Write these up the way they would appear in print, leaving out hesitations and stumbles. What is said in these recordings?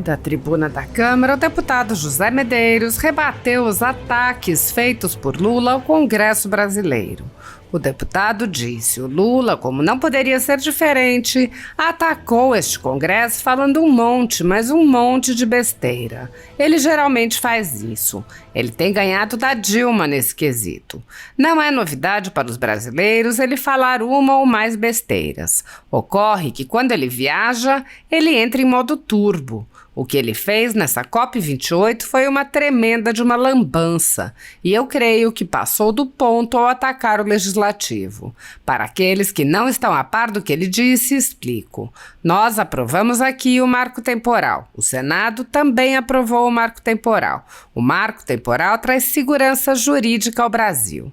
Da tribuna da Câmara, o deputado José Medeiros rebateu os ataques feitos por Lula ao Congresso brasileiro. O deputado disse: o Lula, como não poderia ser diferente, atacou este Congresso falando um monte, mas um monte de besteira. Ele geralmente faz isso. Ele tem ganhado da Dilma nesse quesito. Não é novidade para os brasileiros ele falar uma ou mais besteiras. Ocorre que quando ele viaja, ele entra em modo turbo. O que ele fez nessa COP28 foi uma tremenda de uma lambança, e eu creio que passou do ponto ao atacar o legislativo. Para aqueles que não estão a par do que ele disse, explico. Nós aprovamos aqui o marco temporal. O Senado também aprovou o marco temporal. O marco temporal traz segurança jurídica ao Brasil.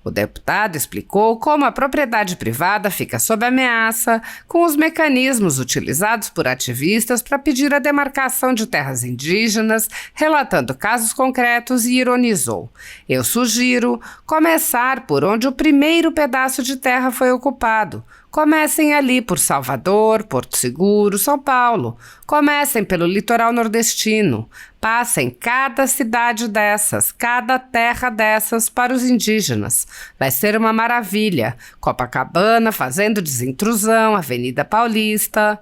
O deputado explicou como a propriedade privada fica sob ameaça com os mecanismos utilizados por ativistas para pedir a demarcação de terras indígenas, relatando casos concretos, e ironizou: eu sugiro começar por onde o primeiro pedaço de terra foi ocupado. Comecem ali por Salvador, Porto Seguro, São Paulo. Comecem pelo litoral nordestino. Passem cada cidade dessas, cada terra dessas para os indígenas. Vai ser uma maravilha. Copacabana fazendo desintrusão, Avenida Paulista.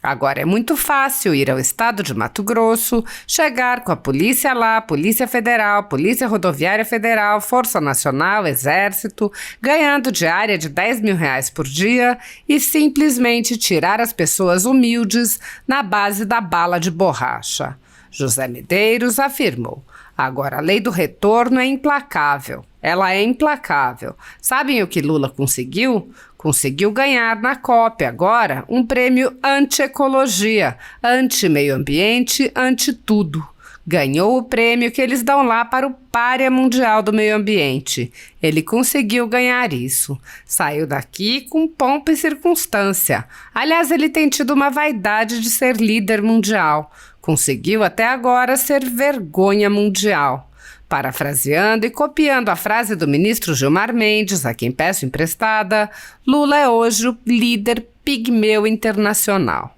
Agora é muito fácil ir ao estado de Mato Grosso, chegar com a polícia lá, Polícia Federal, Polícia Rodoviária Federal, Força Nacional, Exército, ganhando diária de R$10 mil por dia e simplesmente tirar as pessoas humildes na base da bala de borracha. José Medeiros afirmou: agora a lei do retorno é implacável. Ela é implacável. Sabem o que Lula conseguiu? Conseguiu ganhar na COP agora um prêmio anti-ecologia, anti-meio ambiente, anti-tudo. Ganhou o prêmio que eles dão lá para o pária mundial do meio ambiente. Ele conseguiu ganhar isso. Saiu daqui com pompa e circunstância. Aliás, ele tem tido uma vaidade de ser líder mundial. Conseguiu até agora ser vergonha mundial. Parafraseando e copiando a frase do ministro Gilmar Mendes, a quem peço emprestada, Lula é hoje o líder pigmeu internacional.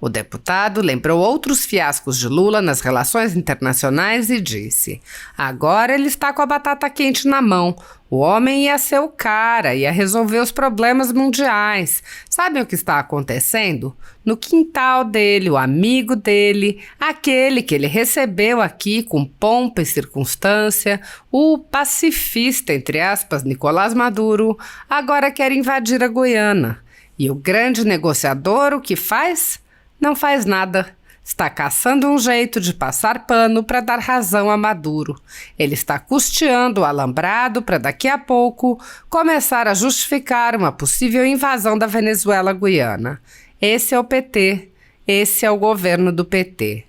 O deputado lembrou outros fiascos de Lula nas relações internacionais e disse: agora ele está com a batata quente na mão. O homem ia ser o cara, ia resolver os problemas mundiais. Sabem o que está acontecendo? No quintal dele, o amigo dele, aquele que ele recebeu aqui com pompa e circunstância, o pacifista, entre aspas, Nicolás Maduro, agora quer invadir a Guiana. E o grande negociador o que faz? Não faz nada. Está caçando um jeito de passar pano para dar razão a Maduro. Ele está custeando o alambrado para daqui a pouco começar a justificar uma possível invasão da Venezuela à Guiana. Esse é o PT. Esse é o governo do PT.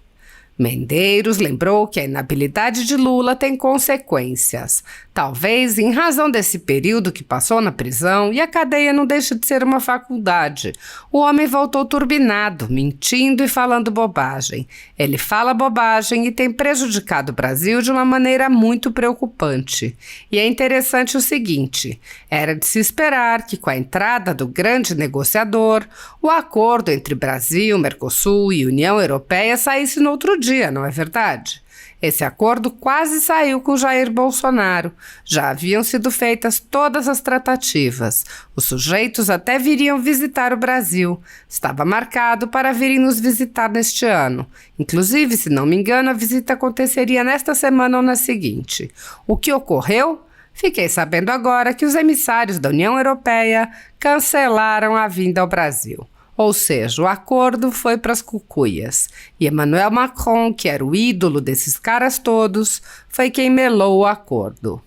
Medeiros lembrou que a inabilidade de Lula tem consequências. Talvez em razão desse período que passou na prisão, e a cadeia não deixa de ser uma faculdade. O homem voltou turbinado, mentindo e falando bobagem. Ele fala bobagem e tem prejudicado o Brasil de uma maneira muito preocupante. E é interessante o seguinte: era de se esperar que, com a entrada do grande negociador, o acordo entre Brasil, Mercosul e União Europeia saísse no outro dia, não é verdade? Esse acordo quase saiu com Jair Bolsonaro. Já haviam sido feitas todas as tratativas. Os sujeitos até viriam visitar o Brasil. Estava marcado para virem nos visitar neste ano. Inclusive, se não me engano, a visita aconteceria nesta semana ou na seguinte. O que ocorreu? Fiquei sabendo agora que os emissários da União Europeia cancelaram a vinda ao Brasil. Ou seja, o acordo foi para as cucuias. E Emmanuel Macron, que era o ídolo desses caras todos, foi quem melou o acordo.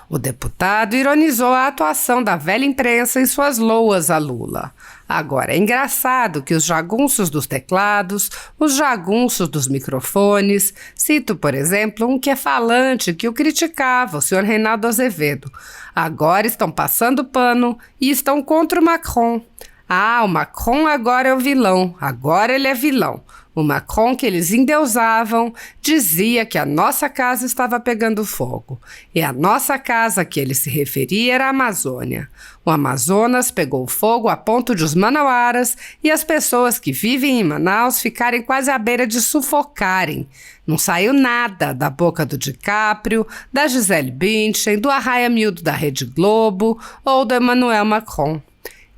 O deputado ironizou a atuação da velha imprensa em suas loas a Lula. Agora, é engraçado que os jagunços dos teclados, os jagunços dos microfones, cito, por exemplo, um que é falante que o criticava, o senhor Reinaldo Azevedo, agora estão passando pano e estão contra o Macron. Ah, o Macron agora é o vilão, agora ele é vilão. O Macron que eles endeusavam dizia que a nossa casa estava pegando fogo. E a nossa casa a que ele se referia era a Amazônia. O Amazonas pegou fogo a ponto de os manauaras e as pessoas que vivem em Manaus ficarem quase à beira de sufocarem. Não saiu nada da boca do DiCaprio, da Gisele Bündchen, do Arraia Miúdo da Rede Globo ou do Emmanuel Macron.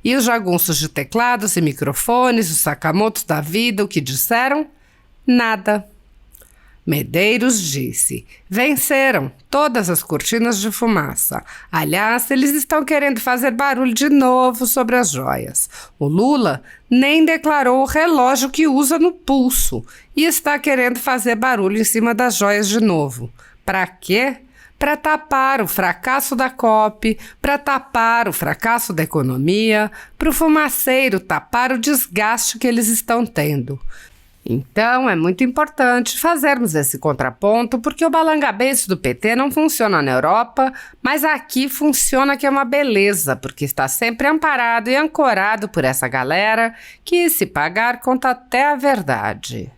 E os jagunços de teclados e microfones, os Sakamotos da vida, o que disseram? Nada. Medeiros disse: venceram todas as cortinas de fumaça. Aliás, eles estão querendo fazer barulho de novo sobre as joias. O Lula nem declarou o relógio que usa no pulso e está querendo fazer barulho em cima das joias de novo. Para quê? Para tapar o fracasso da COP, para tapar o fracasso da economia, para o fumaceiro tapar o desgaste que eles estão tendo. Então, é muito importante fazermos esse contraponto, porque o balangabeço do PT não funciona na Europa, mas aqui funciona, que é uma beleza, porque está sempre amparado e ancorado por essa galera que, se pagar, conta até a verdade.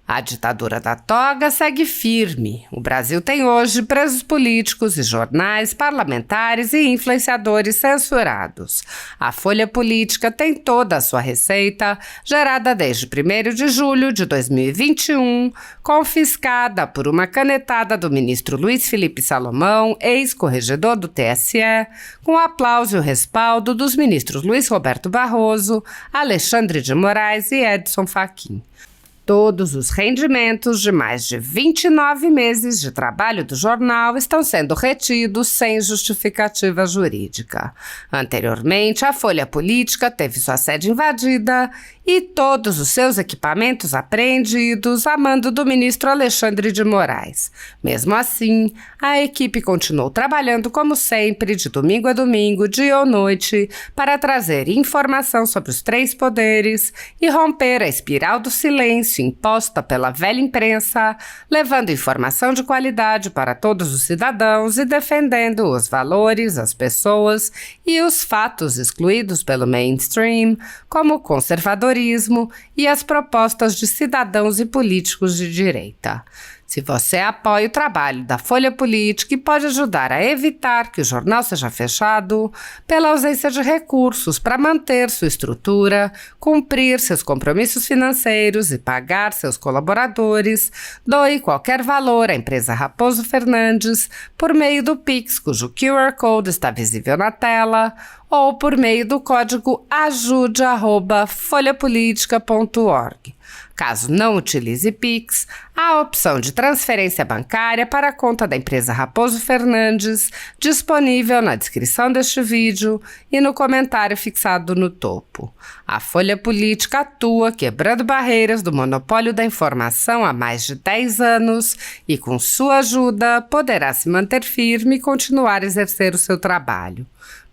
A ditadura da toga segue firme. O Brasil tem hoje presos políticos e jornais, parlamentares e influenciadores censurados. A Folha Política tem toda a sua receita, gerada desde 1º de julho de 2021, confiscada por uma canetada do ministro Luiz Felipe Salomão, ex-corregedor do TSE, com aplauso e o respaldo dos ministros Luiz Roberto Barroso, Alexandre de Moraes e Edson Fachin. Todos os rendimentos de mais de 29 meses de trabalho do jornal estão sendo retidos sem justificativa jurídica. Anteriormente, a Folha Política teve sua sede invadida e todos os seus equipamentos apreendidos a mando do ministro Alexandre de Moraes. Mesmo assim, a equipe continuou trabalhando como sempre, de domingo a domingo, dia ou noite, para trazer informação sobre os 3 poderes e romper a espiral do silêncio imposta pela velha imprensa, levando informação de qualidade para todos os cidadãos e defendendo os valores, as pessoas e os fatos excluídos pelo mainstream, como o conservadorismo e as propostas de cidadãos e políticos de direita. Se você apoia o trabalho da Folha Política e pode ajudar a evitar que o jornal seja fechado, pela ausência de recursos para manter sua estrutura, cumprir seus compromissos financeiros e pagar seus colaboradores, doe qualquer valor à empresa Raposo Fernandes por meio do Pix, cujo QR Code está visível na tela, ou por meio do código ajude@folhapolitica.org. Caso não utilize Pix, há a opção de transferência bancária para a conta da empresa Raposo Fernandes, disponível na descrição deste vídeo e no comentário fixado no topo. A Folha Política atua quebrando barreiras do monopólio da informação há mais de 10 anos e, com sua ajuda, poderá se manter firme e continuar a exercer o seu trabalho.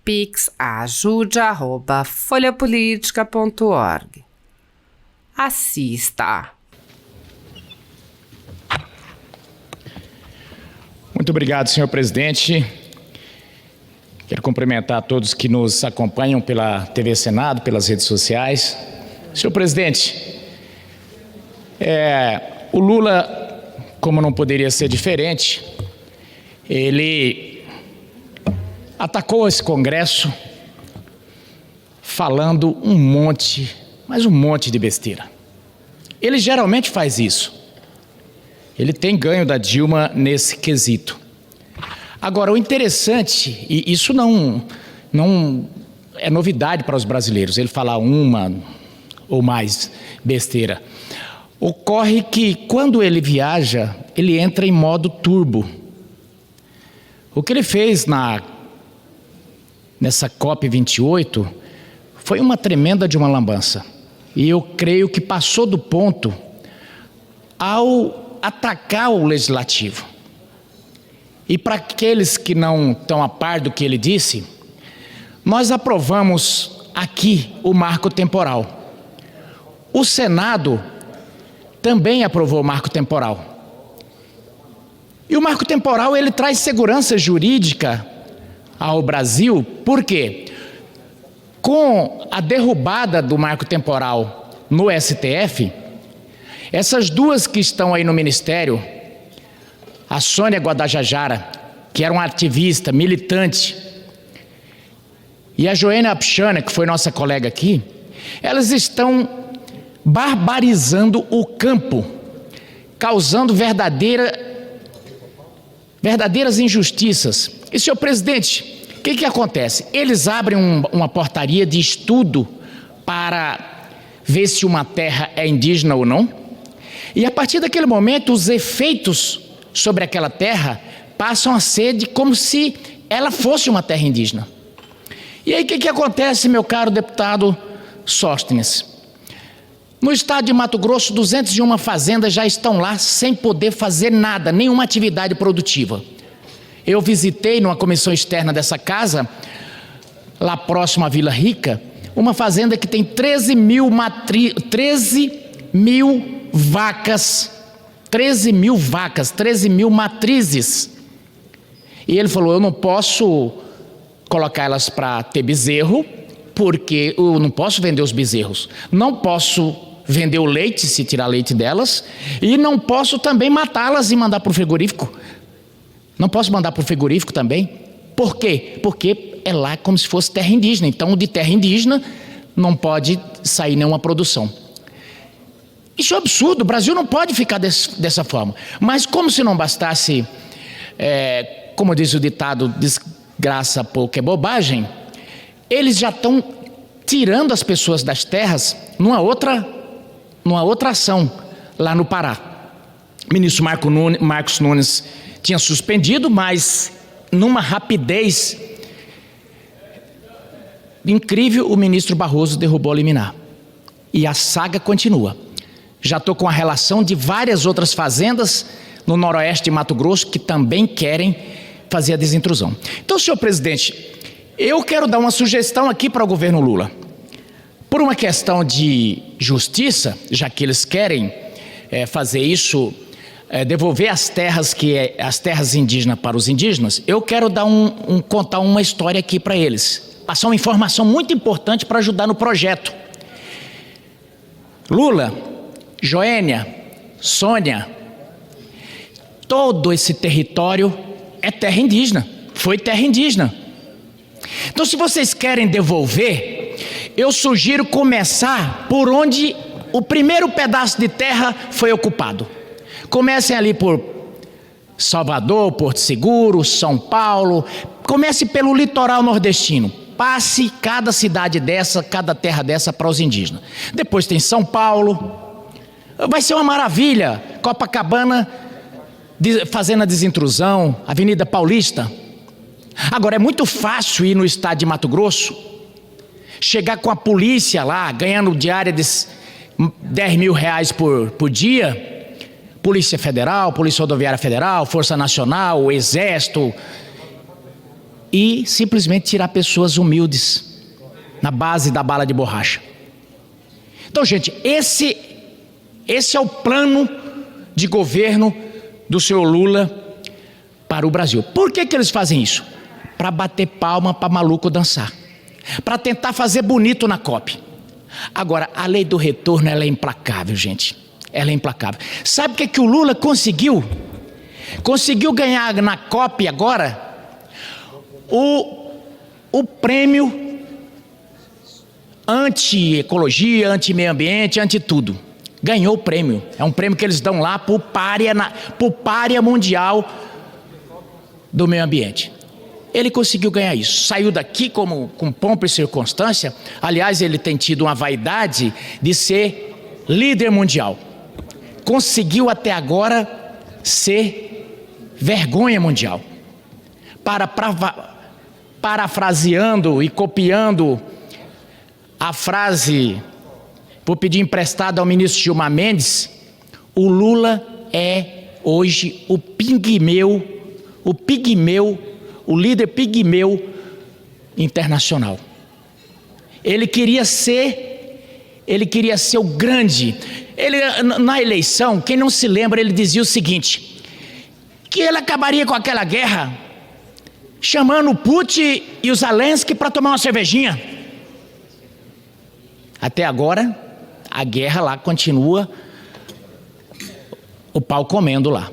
Pix ajude@folhapolitica.org. Assista. Muito obrigado, senhor presidente. Quero cumprimentar todos que nos acompanham pela TV Senado, pelas redes sociais. Senhor presidente, o Lula, como não poderia ser diferente, ele atacou esse Congresso falando um monte de besteira. Ele geralmente faz isso. Ele tem ganho da Dilma nesse quesito. Agora, o interessante, e isso não é novidade para os brasileiros, ele falar uma ou mais besteira. Ocorre que, quando ele viaja, ele entra em modo turbo. O que ele fez nessa COP28 foi uma tremenda de uma lambança. E eu creio que passou do ponto ao atacar o legislativo. E para aqueles que não estão a par do que ele disse, nós aprovamos aqui o marco temporal. O Senado também aprovou o marco temporal. E o marco temporal, ele traz segurança jurídica ao Brasil, por quê? Com a derrubada do marco temporal no STF, essas duas que estão aí no Ministério, a Sônia Guadalajara, que era uma ativista, militante, e a Joênia Apchana, que foi nossa colega aqui, elas estão barbarizando o campo, causando verdadeiras injustiças. E, senhor presidente, o que acontece? Eles abrem uma portaria de estudo para ver se uma terra é indígena ou não, e a partir daquele momento os efeitos sobre aquela terra passam a ser como se ela fosse uma terra indígena. E aí o que acontece, meu caro deputado Sóstenes? No estado de Mato Grosso, 201 fazendas já estão lá sem poder fazer nada, nenhuma atividade produtiva. Eu visitei numa comissão externa dessa casa, lá próximo à Vila Rica, uma fazenda que tem 13 mil vacas, 13 mil matrizes. E ele falou, eu não posso colocar elas para ter bezerro, porque eu não posso vender os bezerros, não posso vender o leite, se tirar leite delas, e não posso também matá-las e mandar para o frigorífico. Não posso mandar para o frigorífico também. Por quê? Porque é lá como se fosse terra indígena. Então, de terra indígena não pode sair nenhuma produção. Isso é um absurdo. O Brasil não pode ficar dessa forma. Mas como se não bastasse, como diz o ditado, desgraça pouco é bobagem, eles já estão tirando as pessoas das terras numa outra ação lá no Pará. O ministro Marcos Nunes tinha suspendido, mas numa rapidez incrível o ministro Barroso derrubou a liminar. E a saga continua. Já estou com a relação de várias outras fazendas no noroeste de Mato Grosso que também querem fazer a desintrusão. Então, senhor presidente, eu quero dar uma sugestão aqui para o governo Lula. Por uma questão de justiça, já que eles querem fazer isso, devolver as terras indígenas para os indígenas, eu quero contar uma história aqui para eles, passar uma informação muito importante para ajudar no projeto. Lula, Joênia, Sônia, todo esse território é terra indígena, foi terra indígena. Então, se vocês querem devolver, eu sugiro começar por onde o primeiro pedaço de terra foi ocupado. Comecem ali por Salvador, Porto Seguro, São Paulo, comece pelo litoral nordestino. Passe cada cidade dessa, cada terra dessa para os indígenas. Depois tem São Paulo, vai ser uma maravilha. Copacabana fazendo a desintrusão, Avenida Paulista. Agora, é muito fácil ir no estado de Mato Grosso, chegar com a polícia lá, ganhando diária de 10 mil reais por dia, Polícia Federal, Polícia Rodoviária Federal, Força Nacional, Exército, e simplesmente tirar pessoas humildes na base da bala de borracha. Então, gente, esse é o plano de governo do senhor Lula para o Brasil. Por que eles fazem isso? Para bater palma para maluco dançar, para tentar fazer bonito na COP. Agora, a lei do retorno, ela é implacável, gente. Ela é implacável. Sabe o que o Lula conseguiu? Conseguiu ganhar na COP agora o prêmio anti-ecologia, anti-meio ambiente, anti-tudo. Ganhou o prêmio. É um prêmio que eles dão lá para o pária mundial do meio ambiente. Ele conseguiu ganhar isso. Saiu daqui com pompa e circunstância. Aliás, ele tem tido uma vaidade de ser líder mundial. Conseguiu até agora ser vergonha mundial. Parafraseando e copiando a frase, vou pedir emprestado ao ministro Gilmar Mendes, o Lula é hoje o líder pigmeu internacional. Ele queria ser o grande. Na eleição, quem não se lembra, ele dizia o seguinte, que ele acabaria com aquela guerra chamando o Putin e o Zelensky para tomar uma cervejinha. Até agora, a guerra lá continua, o pau comendo lá.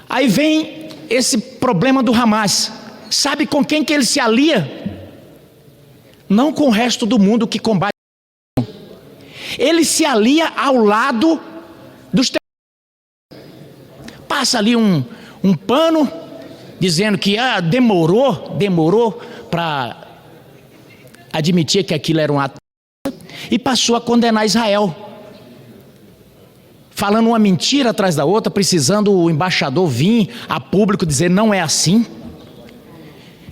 Aí vem esse problema do Hamas. Sabe com quem que ele se alia? Não com o resto do mundo que combate. Ele se alia ao lado dos terroristas. Passa ali um pano, dizendo que demorou para admitir que aquilo era um ato, e passou a condenar Israel, falando uma mentira atrás da outra, precisando o embaixador vir a público dizer não é assim.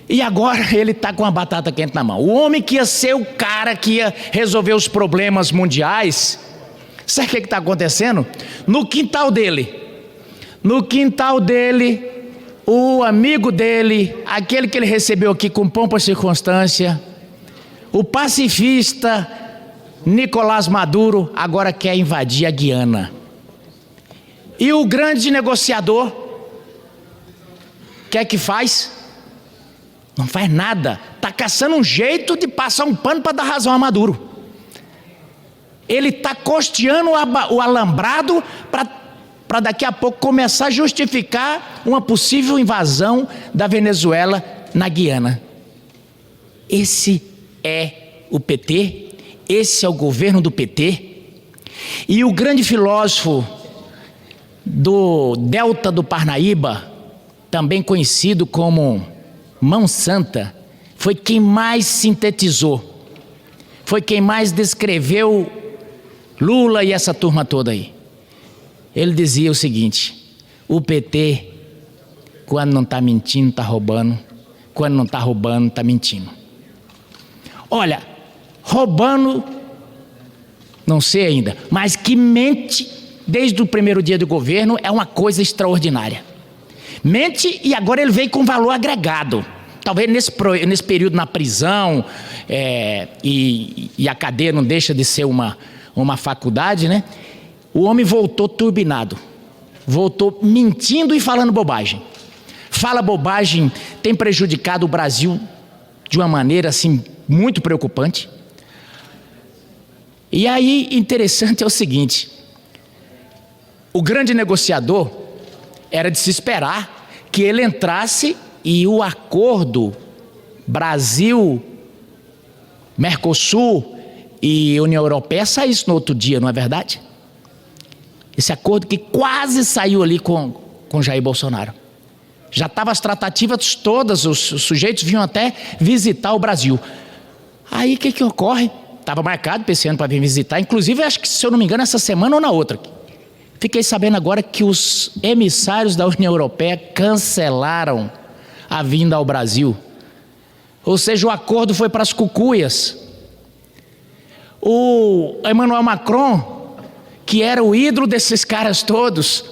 E agora ele está com a batata quente na mão. O homem que ia ser o cara que ia resolver os problemas mundiais, sabe o que está acontecendo? No quintal dele, o amigo dele, aquele que ele recebeu aqui com pompa e circunstância, o pacifista Nicolás Maduro, agora quer invadir a Guiana. E o grande negociador, o que é que faz? Não faz nada, está caçando um jeito de passar um pano para dar razão a Maduro. Ele está costeando o alambrado para daqui a pouco começar a justificar uma possível invasão da Venezuela na Guiana. Esse é o PT, esse é o governo do PT. E o grande filósofo do Delta do Parnaíba, também conhecido como Mão Santa, foi quem mais sintetizou, foi quem mais descreveu Lula e essa turma toda aí. Ele dizia o seguinte: o PT, quando não está mentindo, está roubando, quando não está roubando, está mentindo. Olha, roubando, não sei ainda, mas que mente desde o primeiro dia do governo é uma coisa extraordinária. Mente, e agora ele veio com valor agregado. Talvez nesse período na prisão, e a cadeia não deixa de ser uma faculdade, né? O homem voltou turbinado, voltou mentindo e falando bobagem. Fala bobagem, tem prejudicado o Brasil de uma maneira assim muito preocupante. E aí, interessante é o seguinte: o grande negociador era de se esperar que ele entrasse e o acordo Brasil, Mercosul e União Europeia saísse no outro dia, não é verdade? Esse acordo que quase saiu ali com Jair Bolsonaro. Já estavam as tratativas todas, os sujeitos vinham até visitar o Brasil. Aí o que ocorre? Estava marcado para esse ano para vir visitar, inclusive acho que, se eu não me engano, essa semana ou na outra. Fiquei sabendo agora que os emissários da União Europeia cancelaram a vinda ao Brasil. Ou seja, o acordo foi para as cucuias. O Emmanuel Macron, que era o ídolo desses caras todos,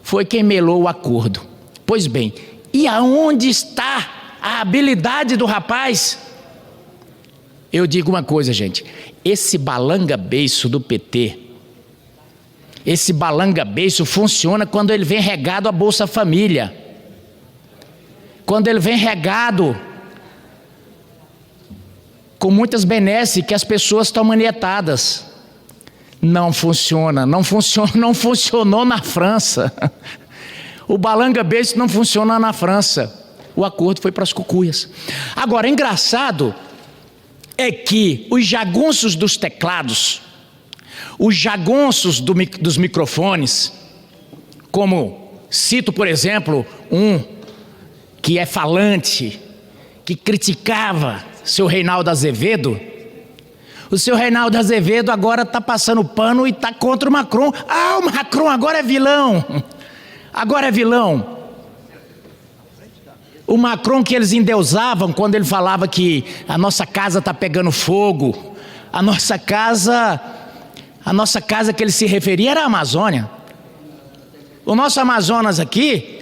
foi quem melou o acordo. Pois bem, e aonde está a habilidade do rapaz? Eu digo uma coisa, gente: esse balanga-beiço do PT, esse balanga-beiço funciona quando ele vem regado a Bolsa Família, quando ele vem regado com muitas benesses que as pessoas estão manietadas. Não funciona, não funcionou na França. O balanga-beiço não funciona na França. O acordo foi para as cucuias. Agora, engraçado é que os jagunços dos teclados, os jagunços dos microfones, como cito, por exemplo, um que é falante, que criticava seu Reinaldo Azevedo. O seu Reinaldo Azevedo agora está passando pano e está contra o Macron. Ah, o Macron agora é vilão. Agora é vilão. O Macron que eles endeusavam quando ele falava que a nossa casa está pegando fogo. A nossa casa que ele se referia era a Amazônia. O nosso Amazonas aqui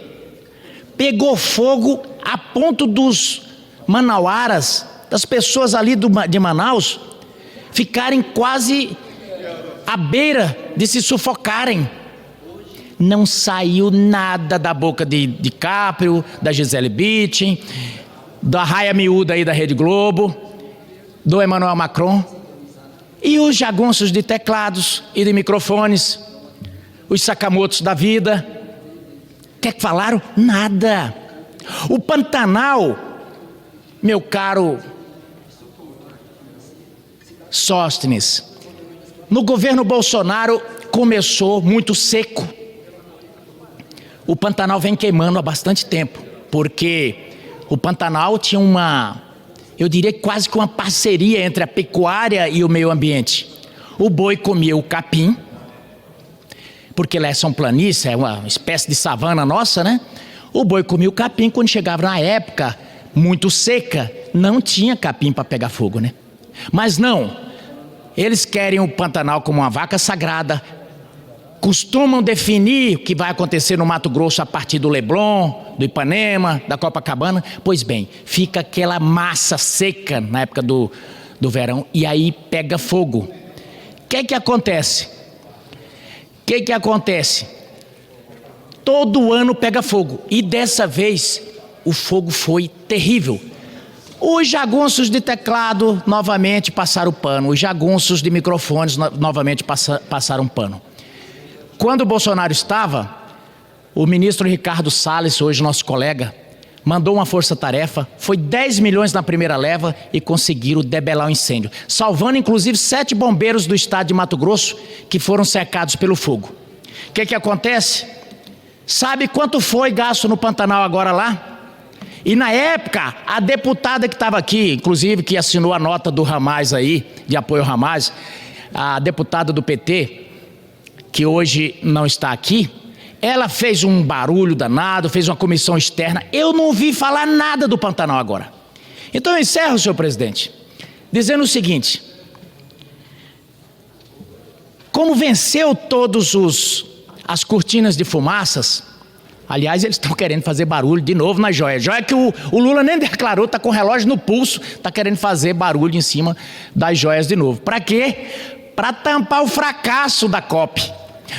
pegou fogo a ponto dos manauaras, das pessoas ali de Manaus, ficarem quase à beira de se sufocarem. Não saiu nada da boca de DiCaprio, da Gisele Bündchen, da raia miúda aí da Rede Globo, do Emmanuel Macron. E os jagunços de teclados e de microfones, os Sakamotos da vida, o que é que falaram? Nada. O Pantanal, meu caro Sóstenes, no governo Bolsonaro começou muito seco. O Pantanal vem queimando há bastante tempo, porque o Pantanal tinha eu diria quase que uma parceria entre a pecuária e o meio ambiente. O boi comia o capim, porque lá são planícies, é uma espécie de savana nossa, né? O boi comia o capim. Quando chegava na época muito seca, não tinha capim para pegar fogo, né? Mas não, eles querem o Pantanal como uma vaca sagrada, costumam definir o que vai acontecer no Mato Grosso a partir do Leblon, do Ipanema, da Copacabana. Pois bem, fica aquela massa seca na época do verão e aí pega fogo. O que acontece? Todo ano pega fogo e dessa vez o fogo foi terrível. Os jagunços de teclado novamente passaram pano, os jagunços de microfones novamente passaram pano. Quando o Bolsonaro estava, o ministro Ricardo Salles, hoje nosso colega, mandou uma força-tarefa, foi 10 milhões na primeira leva e conseguiram debelar o incêndio, salvando inclusive 7 bombeiros do estado de Mato Grosso que foram cercados pelo fogo. O que acontece? Sabe quanto foi gasto no Pantanal agora lá? E na época, a deputada que estava aqui, inclusive que assinou a nota do Ramaz aí, de apoio ao Ramaz, a deputada do PT, que hoje não está aqui, ela fez um barulho danado, fez uma comissão externa. Eu não ouvi falar nada do Pantanal agora. Então eu encerro, senhor presidente, dizendo o seguinte: como venceu as cortinas de fumaças, aliás, eles estão querendo fazer barulho de novo na joia. Joia que o Lula nem declarou, está com o relógio no pulso, está querendo fazer barulho em cima das joias de novo. Para quê? Para tampar o fracasso da COP,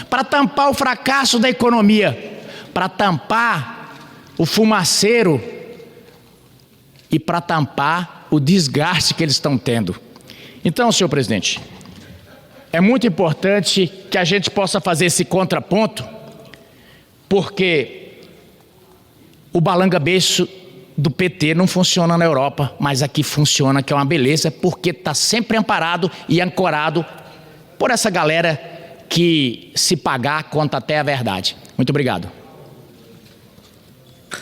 para tampar o fracasso da economia, para tampar o fumaceiro e para tampar o desgaste que eles estão tendo. Então, senhor presidente, é muito importante que a gente possa fazer esse contraponto, porque o balanga-beiço do PT não funciona na Europa, mas aqui funciona, que é uma beleza, porque está sempre amparado e ancorado por essa galera que, se pagar, conta até a verdade. Muito obrigado.